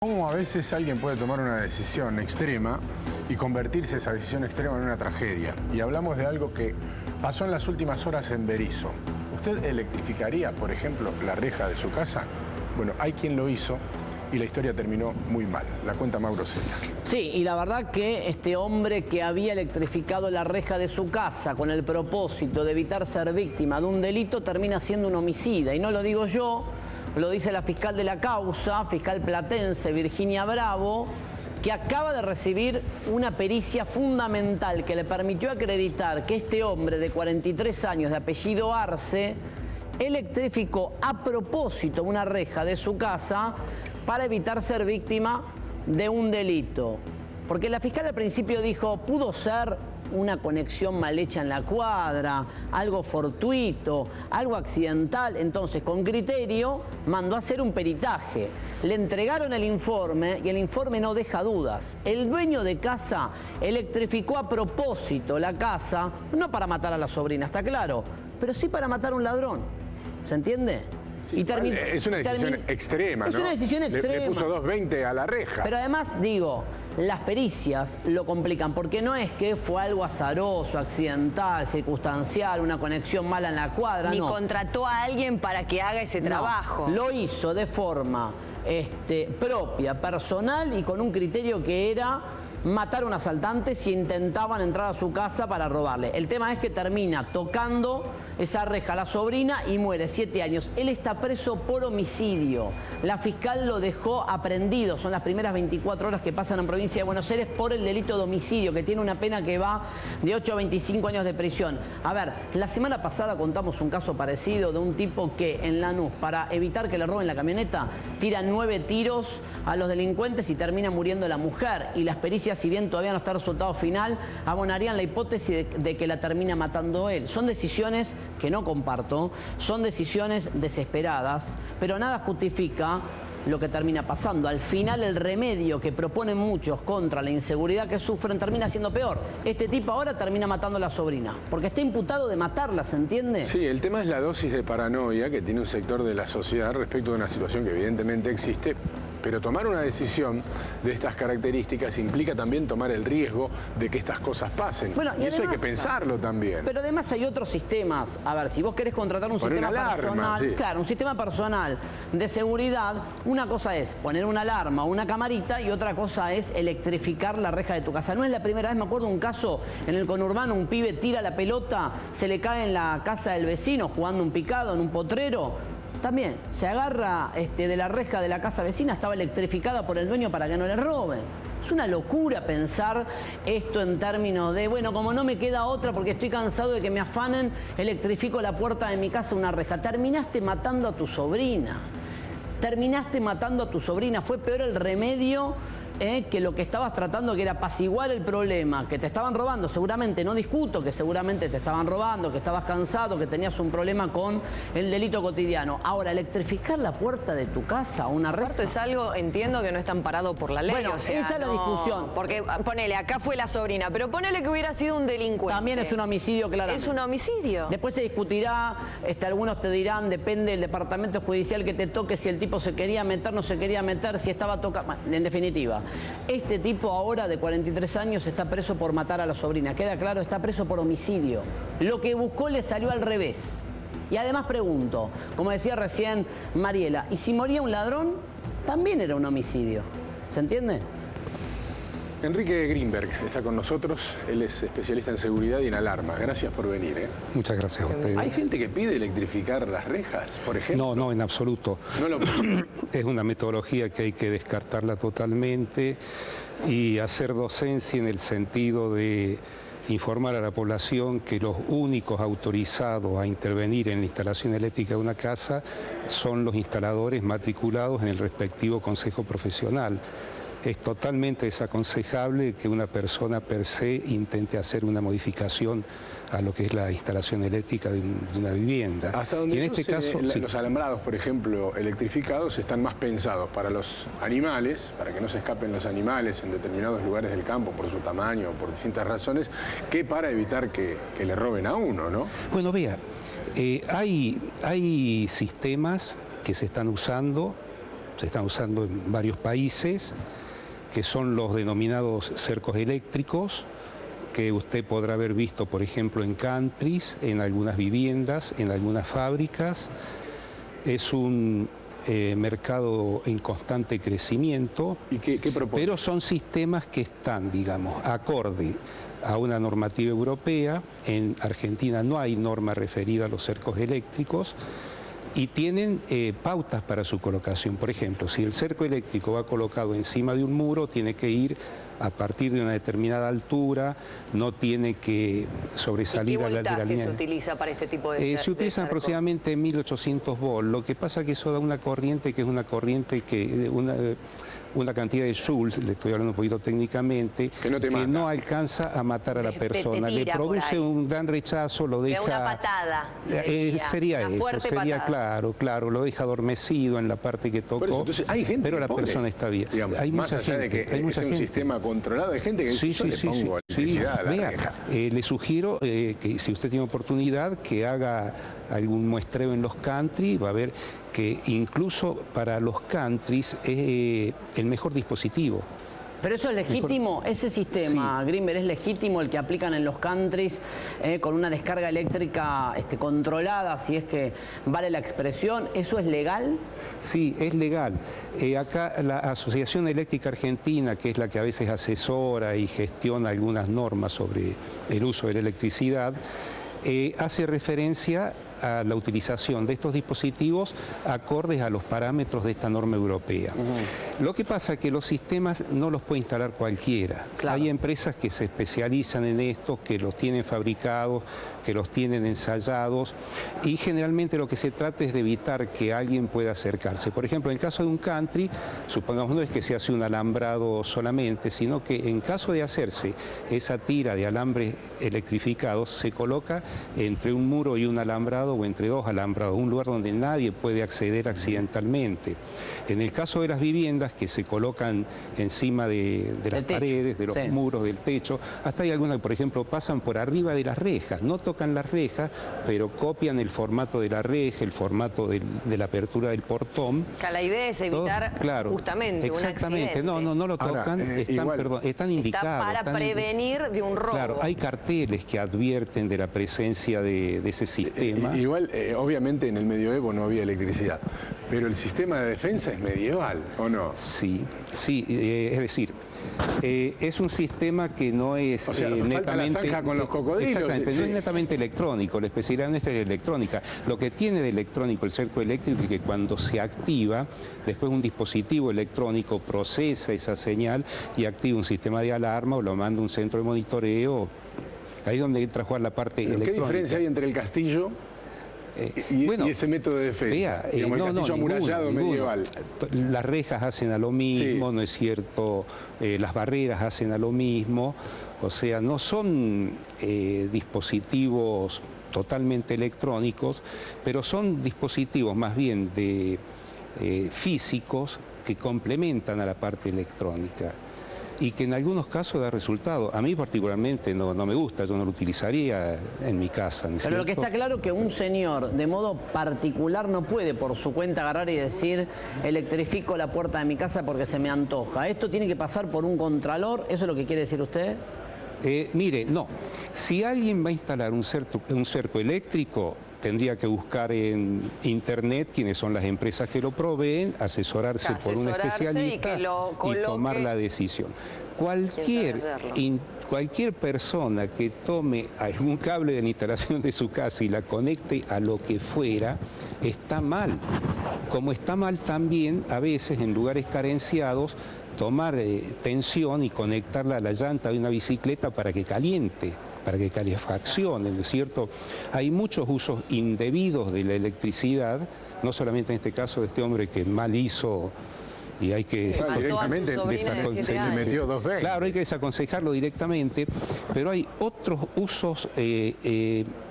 Cómo a veces alguien puede tomar una decisión extrema y convertirse esa decisión extrema en una tragedia. Y hablamos de algo que pasó en las últimas horas en Berisso. ¿Usted electrificaría, por ejemplo, la reja de su casa? Bueno, hay quien lo hizo y la historia terminó muy mal. La cuenta Mauro Celia. Sí, y la verdad que este hombre que había electrificado la reja de su casa con el propósito de evitar ser víctima de un delito termina siendo un homicida. Y no lo digo yo, lo dice la fiscal de la causa, fiscal platense Virginia Bravo, que acaba de recibir una pericia fundamental que le permitió acreditar que este hombre de 43 años de apellido Arce electrificó a propósito una reja de su casa para evitar ser víctima de un delito. Porque la fiscal al principio dijo, pudo ser una conexión mal hecha en la cuadra, algo fortuito, algo accidental. Entonces, con criterio, mandó a hacer un peritaje. Le entregaron el informe y el informe no deja dudas. El dueño de casa electrificó a propósito la casa, no para matar a la sobrina, está claro, pero sí para matar a un ladrón. ¿Se entiende? Sí, es una decisión extrema, ¿no? Es una decisión extrema. Le puso 220 a la reja. Pero además, digo, las pericias lo complican, porque no es que fue algo azaroso, accidental, circunstancial, una conexión mala en la cuadra, Ni no. contrató a alguien para que haga ese trabajo. Lo hizo de forma propia, personal y con un criterio que era matar a un asaltante si intentaban entrar a su casa para robarle. El tema es que termina tocando esa reja a la sobrina y muere, 7 años. Él está preso por homicidio. La fiscal lo dejó aprehendido. Son las primeras 24 horas que pasan en provincia de Buenos Aires por el delito de homicidio, que tiene una pena que va de 8 a 25 años de prisión. A ver, la semana pasada contamos un caso parecido de un tipo que en Lanús, para evitar que le roben la camioneta, tira 9 tiros a los delincuentes y termina muriendo la mujer. Y las pericias, si bien todavía no está el resultado final, abonarían la hipótesis de que la termina matando él. Son decisiones que no comparto, son decisiones desesperadas, pero nada justifica lo que termina pasando. Al final el remedio que proponen muchos contra la inseguridad que sufren termina siendo peor. Este tipo ahora termina matando a la sobrina, porque está imputado de matarla, ¿se entiende? Sí, el tema es la dosis de paranoia que tiene un sector de la sociedad respecto de una situación que evidentemente existe. Pero tomar una decisión de estas características implica también tomar el riesgo de que estas cosas pasen. Bueno, y eso además, hay que pensarlo también. Pero además hay otros sistemas. A ver, si vos querés contratar un sistema personal, sí. Claro, un sistema personal de seguridad, una cosa es poner una alarma o una camarita y otra cosa es electrificar la reja de tu casa. No es la primera vez, me acuerdo un caso en el conurbano, un pibe tira la pelota, se le cae en la casa del vecino jugando un picado en un potrero. También se agarra de la reja de la casa vecina, estaba electrificada por el dueño para que no le roben. Es una locura pensar esto en términos de, bueno, como no me queda otra porque estoy cansado de que me afanen, electrifico la puerta de mi casa una reja. Terminaste matando a tu sobrina. Terminaste matando a tu sobrina. Fue peor el remedio que lo que estabas tratando, que era apaciguar el problema, que te estaban robando, seguramente, no discuto que seguramente te estaban robando, que estabas cansado, que tenías un problema con el delito cotidiano. Ahora, electrificar la puerta de tu casa, una reja... Esto es algo, entiendo que no está amparado por la ley. Bueno, o sea, esa es la discusión. Porque, ponele, acá fue la sobrina, pero ponele que hubiera sido un delincuente. También es un homicidio, claramente. Es un homicidio. Después se discutirá, algunos te dirán, depende del departamento judicial que te toque, si el tipo se quería meter, no se quería meter, si estaba tocando... En definitiva, este tipo ahora de 43 años está preso por matar a la sobrina. Queda claro, está preso por homicidio. Lo que buscó le salió al revés. Y además pregunto, como decía recién Mariela, ¿y si moría un ladrón? También era un homicidio. ¿Se entiende? Enrique Greenberg está con nosotros, él es especialista en seguridad y en alarma. Gracias por venir. Muchas gracias a ustedes. ¿Hay gente que pide electrificar las rejas, por ejemplo? No, en absoluto. No lo... Es una metodología que hay que descartarla totalmente y hacer docencia en el sentido de informar a la población que los únicos autorizados a intervenir en la instalación eléctrica de una casa son los instaladores matriculados en el respectivo consejo profesional. Es totalmente desaconsejable que una persona per se intente hacer una modificación a lo que es la instalación eléctrica de una vivienda. Hasta donde y en este caso, sí. Los alambrados, por ejemplo, electrificados, están más pensados para los animales, para que no se escapen los animales en determinados lugares del campo por su tamaño o por distintas razones, que para evitar que le roben a uno, ¿no? Bueno, vea, hay sistemas que se están usando se están usando en varios países, que son los denominados cercos eléctricos, que usted podrá haber visto, por ejemplo, en countries, en algunas viviendas, en algunas fábricas. Es un mercado en constante crecimiento. ¿Y qué propone? Pero son sistemas que están, digamos, acorde a una normativa europea. En Argentina no hay norma referida a los cercos eléctricos y tienen pautas para su colocación. Por ejemplo, si el cerco eléctrico va colocado encima de un muro, tiene que ir a partir de una determinada altura, no tiene que sobresalir a la línea. ¿Y qué voltaje se utiliza para este tipo de cerco? Se utilizan aproximadamente 1800 volts. Lo que pasa es que eso da una corriente que es una corriente que... una cantidad de joules, le estoy hablando un poquito técnicamente, que no alcanza a matar a la persona. Le produce un gran rechazo, lo deja... Una patada. Sería una eso, fuerte sería patada. claro, lo deja adormecido en la parte que tocó. Eso, entonces, hay gente pero la pobre, persona está bien. Digamos, hay más mucha allá gente, de que hay mucha es un gente. sistema controlado, hay gente que dice, le pongo electricidad a la reja. Le sugiero que si usted tiene oportunidad que haga algún muestreo en los country, va a ver que incluso para los countries es el mejor dispositivo. Pero eso es legítimo, ese sistema, sí. Grimberg, es legítimo el que aplican en los countries con una descarga eléctrica controlada, si es que vale la expresión, ¿eso es legal? Sí, es legal. Acá la Asociación Eléctrica Argentina, que es la que a veces asesora y gestiona algunas normas sobre el uso de la electricidad, hace referencia a la utilización de estos dispositivos acordes a los parámetros de esta norma europea. Lo que pasa es que los sistemas no los puede instalar cualquiera. Claro. Hay empresas que se especializan en esto, que los tienen fabricados, que los tienen ensayados y generalmente lo que se trata es de evitar que alguien pueda acercarse. Por ejemplo, en el caso de un country, supongamos no es que se hace un alambrado solamente, sino que en caso de hacerse esa tira de alambres electrificados, se coloca entre un muro y un alambrado o entre dos alambrados, un lugar donde nadie puede acceder accidentalmente. En el caso de las viviendas que se colocan encima de las paredes, de los muros, del techo, hasta hay algunas que, por ejemplo, pasan por arriba de las rejas, no tocan las rejas, pero copian el formato de la reja, el formato de la apertura del portón. La idea es evitar justamente un accidente. No lo tocan, ahora, están indicados. Está para prevenir de un robo. Claro, hay carteles que advierten de la presencia de ese sistema. Igual, obviamente en el medioevo no había electricidad, pero el sistema de defensa es medieval, ¿o no? Sí, es decir, es un sistema que no es netamente... la zanja con los cocodrilos. Exactamente, no es netamente electrónico, la especialidad nuestra es electrónica. Lo que tiene de electrónico el cerco eléctrico es que cuando se activa, después un dispositivo electrónico procesa esa señal y activa un sistema de alarma o lo manda a un centro de monitoreo. Ahí es donde entra a jugar la parte electrónica. ¿Qué diferencia hay entre el castillo y ese método de defensa? El castillo amurallado medieval. Las rejas hacen a lo mismo, ¿no es cierto? Las barreras hacen a lo mismo. O sea, no son dispositivos totalmente electrónicos, pero son dispositivos más bien físicos que complementan a la parte electrónica y que en algunos casos da resultado. A mí particularmente no me gusta, yo no lo utilizaría en mi casa. Pero lo que está claro es que un señor de modo particular no puede por su cuenta agarrar y decir electrifico la puerta de mi casa porque se me antoja. ¿Esto tiene que pasar por un contralor? ¿Eso es lo que quiere decir usted? Mire, no. Si alguien va a instalar un cerco eléctrico, tendría que buscar en internet quiénes son las empresas que lo proveen, asesorarse por un especialista y tomar la decisión. Cualquier persona que tome algún cable de la instalación de su casa y la conecte a lo que fuera, está mal. Como está mal también, a veces en lugares carenciados, tomar tensión y conectarla a la llanta de una bicicleta para que caliente, para que calefaccione, ¿no es cierto? Hay muchos usos indebidos de la electricidad, no solamente en este caso de este hombre que mal hizo y hay que directamente le metió 2 veces. Claro, hay que desaconsejarlo directamente, pero hay otros usos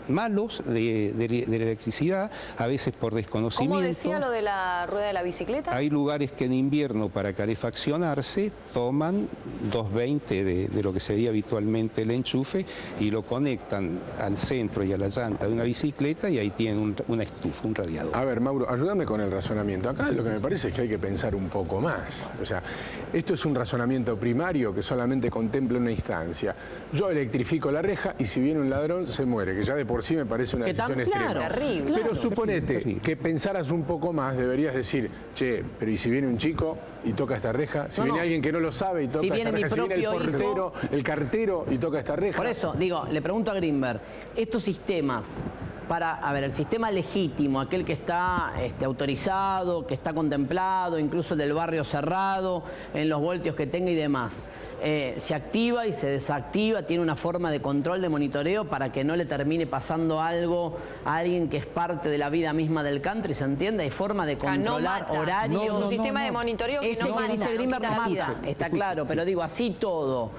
malos de la electricidad, a veces por desconocimiento. ¿Cómo decía lo de la rueda de la bicicleta? Hay lugares que en invierno para calefaccionarse toman 220 de lo que sería habitualmente el enchufe y lo conectan al centro y a la llanta de una bicicleta y ahí tienen una estufa, un radiador. A ver, Mauro, ayúdame con el razonamiento. Acá lo que me parece es que hay que pensar un poco más. O sea, esto es un razonamiento primario que solamente contempla una instancia. Yo electrifico la reja y si viene un ladrón se muere, que ya de por sí me parece una decisión extrema. Terrible. Pero suponete que pensaras un poco más, deberías decir, che, pero ¿y si viene un chico y toca esta reja? Si viene alguien que no lo sabe y toca Si viene esta reja, mi si viene el propio portero, el cartero y toca esta reja. Por eso, digo, le pregunto a Grinberg, estos sistemas, el sistema legítimo, aquel que está autorizado, que está contemplado, incluso el del barrio cerrado, en los voltios que tenga y demás, se activa y se desactiva, tiene una forma de control, de monitoreo para que no le termine pasando algo a alguien que es parte de la vida misma del country, ¿se entiende? Hay forma de controlar horarios. Es un sistema de monitoreo que Ese no que mata, dice Grinberg quita no la vida. mata, está claro, pero digo, así todo,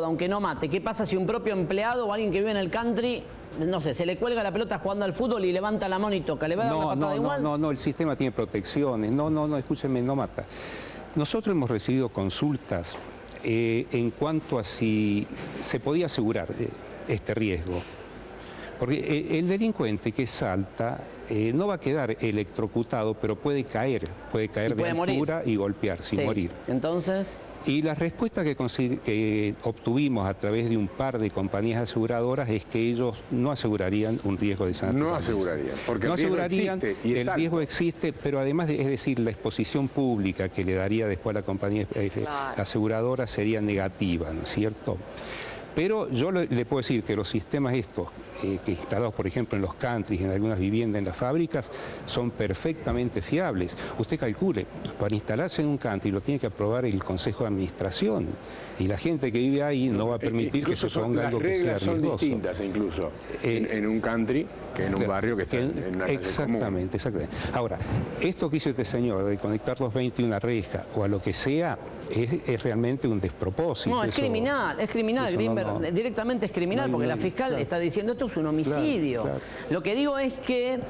aunque no mate. ¿Qué pasa si un propio empleado o alguien que vive en el country, no sé, se le cuelga la pelota jugando al fútbol y levanta la mano y toca? ¿Le va a dar la patada igual? No, el sistema tiene protecciones. No, escúchenme, no mata. Nosotros hemos recibido consultas en cuanto a si se podía asegurar este riesgo. Porque el delincuente que salta no va a quedar electrocutado, pero puede caer de altura y golpearse y morir. Entonces... Y la respuesta que obtuvimos a través de un par de compañías aseguradoras es que ellos no asegurarían un riesgo de esa naturaleza. No asegurarían, porque no asegurarían, el riesgo alto. existe, pero además, es decir, la exposición pública que le daría después a la compañía aseguradora sería negativa, ¿no es cierto? Pero yo le puedo decir que los sistemas estos, que instalados, por ejemplo, en los countries, en algunas viviendas, en las fábricas, son perfectamente fiables. Usted calcule, para instalarse en un country lo tiene que aprobar el Consejo de Administración. Y la gente que vive ahí no va a permitir que se ponga algo que sea riesgoso. Las reglas son distintas incluso en un country que en un barrio que está en una calle exactamente. Ahora, esto que hizo este señor de conectar 220 a una reja o a lo que sea, es realmente un despropósito. No, es criminal, Grinberg, directamente es criminal, porque la fiscal está diciendo esto es un homicidio. Claro. Lo que digo es que,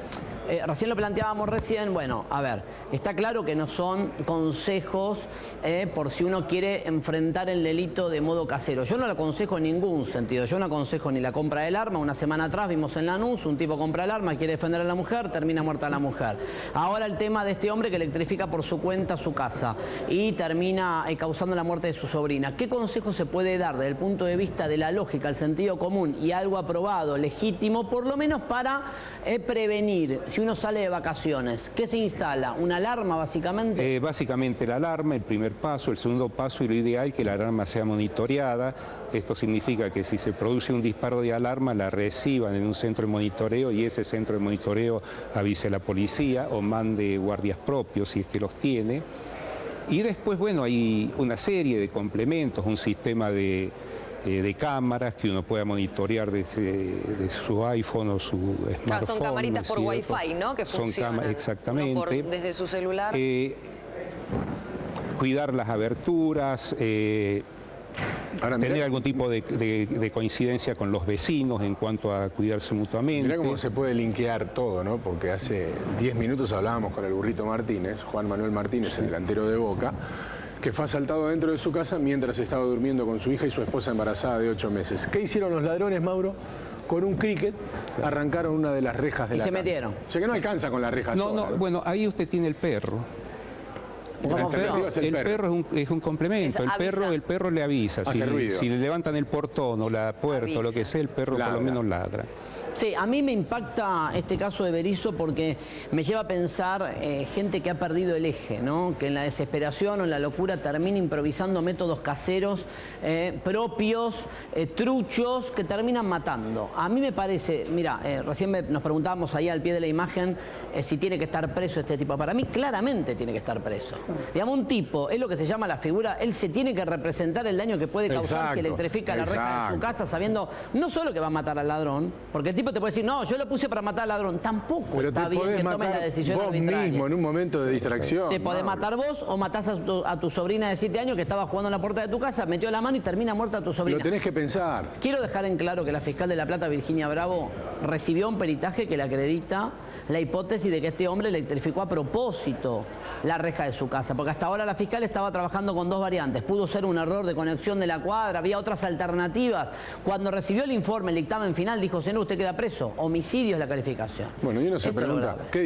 recién lo planteábamos bueno, a ver, está claro que no son consejos por si uno quiere enfrentar el delito de modo casero. Yo no lo aconsejo en ningún sentido, yo no aconsejo ni la compra del arma. Una semana atrás vimos en Lanús, un tipo compra el arma, quiere defender a la mujer, termina muerta la mujer. Ahora el tema de este hombre que electrifica por su cuenta su casa y termina causando la muerte de su sobrina. ¿Qué consejo se puede dar desde el punto de vista de la lógica, el sentido común y algo aprobado, legítimo, por lo menos para prevenir? Si uno sale de vacaciones, ¿qué se instala? ¿Una alarma básicamente? Básicamente la alarma, el primer paso. El segundo paso, y lo ideal, que la alarma sea monitoreada. Esto significa que si se produce un disparo de alarma, la reciban en un centro de monitoreo y ese centro de monitoreo avise a la policía o mande guardias propios si es que los tiene. Y después, bueno, hay una serie de complementos, un sistema de cámaras que uno pueda monitorear desde su iPhone o su smartphone. Son camaritas por Wi-Fi, ¿no? Que funcionan. Exactamente. Desde su celular. Cuidar las aberturas, tener algún tipo de coincidencia con los vecinos en cuanto a cuidarse mutuamente. Mirá cómo se puede linkear todo, ¿no? Porque hace 10 minutos hablábamos con el Burrito Martínez, Juan Manuel Martínez, el delantero de Boca, que fue asaltado dentro de su casa mientras estaba durmiendo con su hija y su esposa embarazada de 8 meses. ¿Qué hicieron los ladrones, Mauro? Con un cricket arrancaron una de las rejas de la casa. Y se metieron. O sea que no alcanza con la reja sola, ¿no? Bueno, ahí usted tiene el perro. El perro es un complemento. El perro le avisa. Si le levantan el portón o la puerta o lo que sea, el perro por lo menos ladra. Sí, a mí me impacta este caso de Berisso porque me lleva a pensar gente que ha perdido el eje, ¿no? Que en la desesperación o en la locura termina improvisando métodos caseros propios, truchos, que terminan matando. A mí me parece, mira, recién nos preguntábamos ahí al pie de la imagen si tiene que estar preso este tipo. Para mí claramente tiene que estar preso. Digamos, un tipo, es lo que se llama la figura, él se tiene que representar el daño que puede causar si electrifica la reja de su casa sabiendo no solo que va a matar al ladrón, porque el tipo tipo te puede decir, no, yo lo puse para matar al ladrón. Tampoco Pero está te bien podés que tomes matar la decisión vos arbitraria. mismo en un momento de distracción. Te podés matar vos o matás a tu sobrina de 7 años que estaba jugando en la puerta de tu casa, metió la mano y termina muerta tu sobrina. Lo tenés que pensar. Quiero dejar en claro que la fiscal de La Plata, Virginia Bravo, recibió un peritaje que le acredita la hipótesis de que este hombre le electrificó a propósito la reja de su casa, porque hasta ahora la fiscal estaba trabajando con 2 variantes. Pudo ser un error de conexión de la cuadra, había otras alternativas. Cuando recibió el informe, el dictamen final, dijo, señor, usted queda preso. Homicidio es la calificación. Bueno, y uno se Esto es lo pregunta, grave. ¿qué